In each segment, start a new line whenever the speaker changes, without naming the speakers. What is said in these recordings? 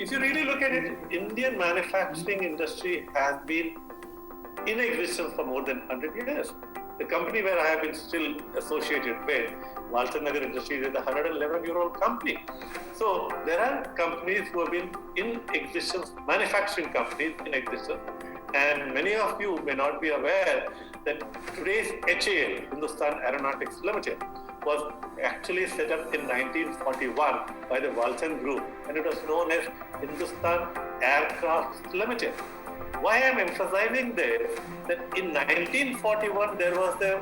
if you really look at it, Indian manufacturing industry has been in existence for more than 100 years. The company where I have been still associated with, Nagar Industries, is a 111-year-old company. So there are companies who have been in existence, manufacturing companies in existence, and many of you may not be aware that today's HAL, Hindustan Aeronautics Limited, was actually set up in 1941 by the Walton Group, and it was known as Hindustan Aircraft Limited. Why I am emphasizing this, that in 1941 there was a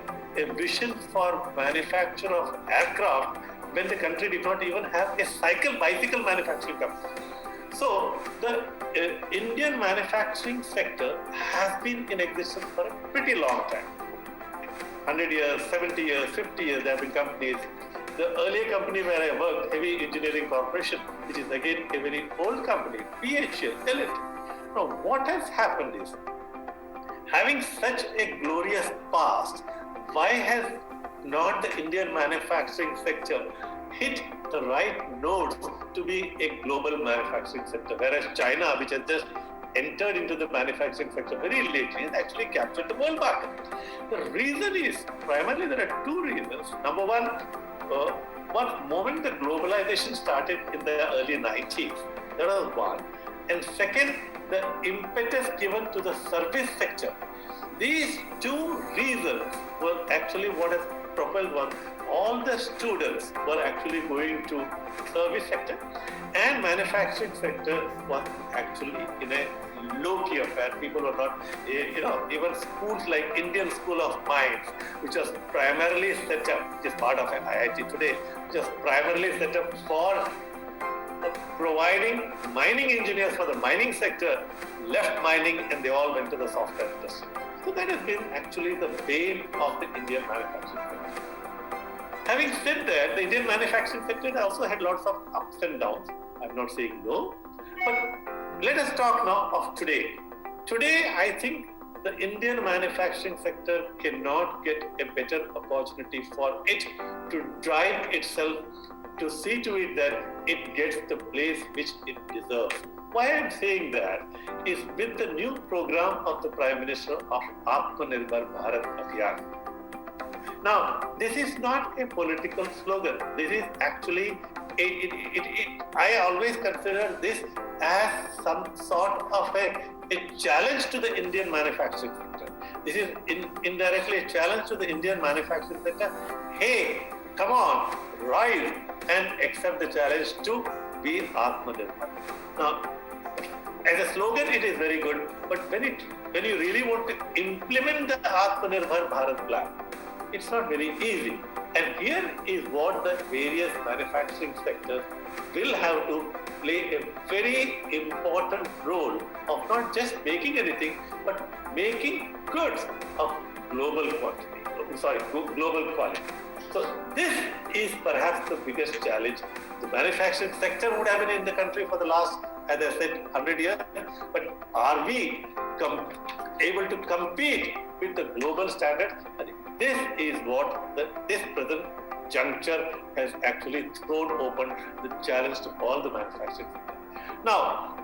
vision for manufacture of aircraft when the country did not even have a bicycle manufacturing company. So the Indian manufacturing sector has been in existence for a pretty long time. 100 years, 70 years, 50 years, there have been companies. The earlier company where I worked, Heavy Engineering Corporation, which is again a very old company, PHL, L&T. Now, what has happened is, having such a glorious past, why has not the Indian manufacturing sector hit the right notes to be a global manufacturing sector? Whereas China, which has just entered into the manufacturing sector very lately, has actually captured the world market. The reason is, primarily there are two reasons. Number one, moment the globalization started in the early 90s, that was one. And second, the impetus given to the service sector. These two reasons were actually what has propelled one. All the students were actually going to service sector, and manufacturing sector was actually in a low-key affair. People were not, even schools like Indian School of Mines, which was primarily set up, which is part of IIT today, which was primarily set up for providing mining engineers for the mining sector, left mining and they all went to the software industry. So that has been actually the bane of the Indian manufacturing sector. Having said that, the Indian manufacturing sector also had lots of ups and downs. I'm not saying no, but let us talk now of today. Today, I think the Indian manufacturing sector cannot get a better opportunity for it to drive itself, to see to it that it gets the place which it deserves. Why I'm saying that is with the new program of the Prime Minister of Atmanirbhar Bharat Abhiyan. Now, this is not a political slogan. This is actually, I always consider this as some sort of a challenge to the Indian manufacturing sector. This is indirectly a challenge to the Indian manufacturing sector. Hey, come on, rise and accept the challenge to be Atmanirbhar. Now, as a slogan, it is very good, but when you really want to implement the Atmanirbhar Bharat plan, it's not very easy. And here is what the various manufacturing sectors will have to play a very important role of not just making anything, but making goods of global quality. So this is perhaps the biggest challenge. The manufacturing sector would have been in the country for the last, as I said, 100 years, but are we able to compete with the global standard? And this is what this present juncture has actually thrown open the challenge to all the manufacturing sector. Now,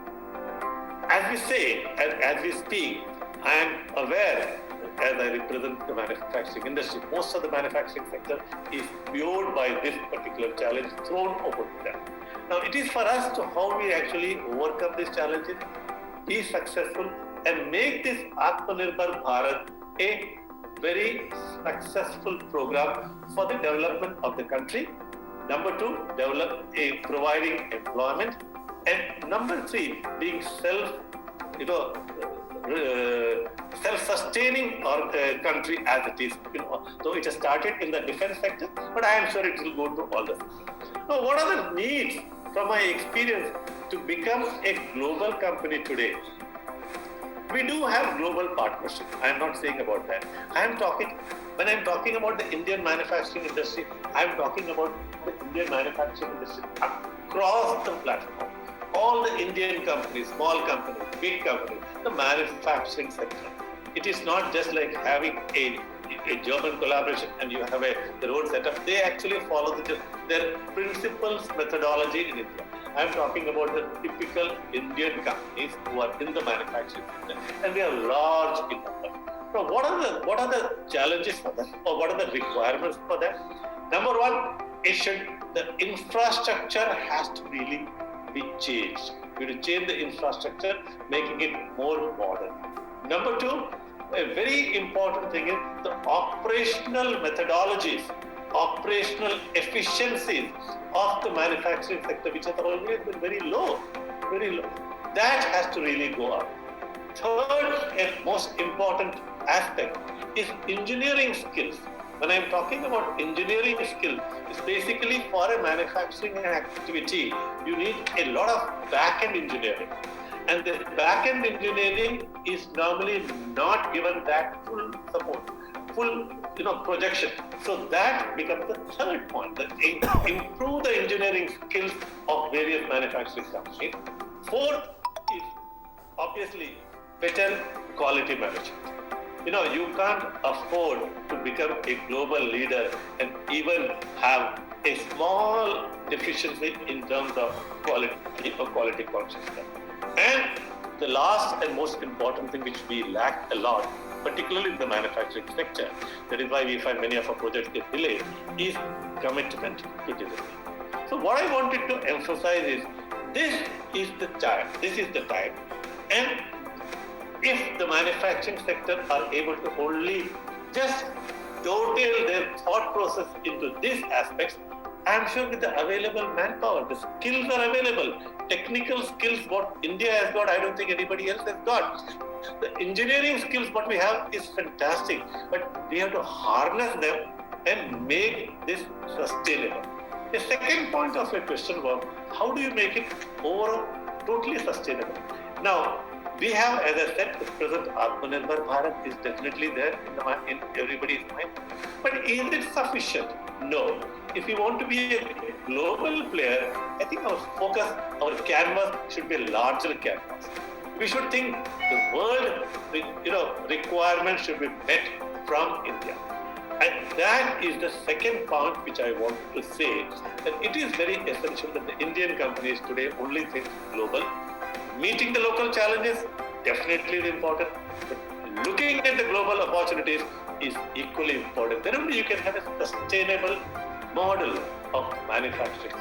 as we say, as we speak, I am aware, as I represent the manufacturing industry, most of the manufacturing sector is buoyed by this particular challenge thrown open to them. Now, it is for us to how we actually overcome these challenges, be successful, and make this Atmanirbhar Bharat a very successful program for the development of the country. Number two, providing employment, and number three, being self-sustaining country as it is. So it has started in the defense sector, but I am sure it will go to all the sectors. Now, what are the needs from my experience to become a global company today? We do have global partnership. I am not saying about that. When I am talking about the Indian manufacturing industry, I am talking about the Indian manufacturing industry across the platform. All the Indian companies, small companies, big companies, the manufacturing sector. It is not just like having a German collaboration and you have the road set up. They actually follow their principles, methodology in India. I'm talking about the typical Indian companies who are in the manufacturing sector, and they are large in number. So what are the challenges for them, or what are the requirements for them? Number one, the infrastructure has to really be changed. We have to change the infrastructure, making it more modern. Number two, a very important thing is the operational methodologies, operational efficiencies of the manufacturing sector, which has always been very low. That has to really go up. Third and most important aspect is engineering skills. When I'm talking about engineering skill, it's basically for a manufacturing activity, you need a lot of back-end engineering. And the back-end engineering is normally not given that full support, full projection. So that becomes the third point, that improve the engineering skills of various manufacturing companies. Fourth is obviously better quality management. You can't afford to become a global leader and even have a small deficiency in terms of quality or quality consciousness. And the last and most important thing which we lack a lot, particularly in the manufacturing sector, that is why we find many of our projects get delayed, is commitment to delivery. So what I wanted to emphasize is, this is the time, and if the manufacturing sector are able to only just dovetail their thought process into these aspects, I'm sure with the available manpower, the skills are available. Technical skills, what India has got, I don't think anybody else has got. The engineering skills, what we have is fantastic, but we have to harness them and make this sustainable. The second point of your question was, how do you make it overall totally sustainable? Now, we have, as I said, the present Atmanirbhar Bharat is definitely there in everybody's mind. But is it sufficient? No. If we want to be a global player, I think our focus, our canvas should be a larger canvas. We should think the world, requirements should be met from India. And that is the second point which I want to say, that it is very essential that the Indian companies today only think global. Meeting the local challenges definitely is important, but looking at the global opportunities is equally important. Then only you can have a sustainable model of manufacturing.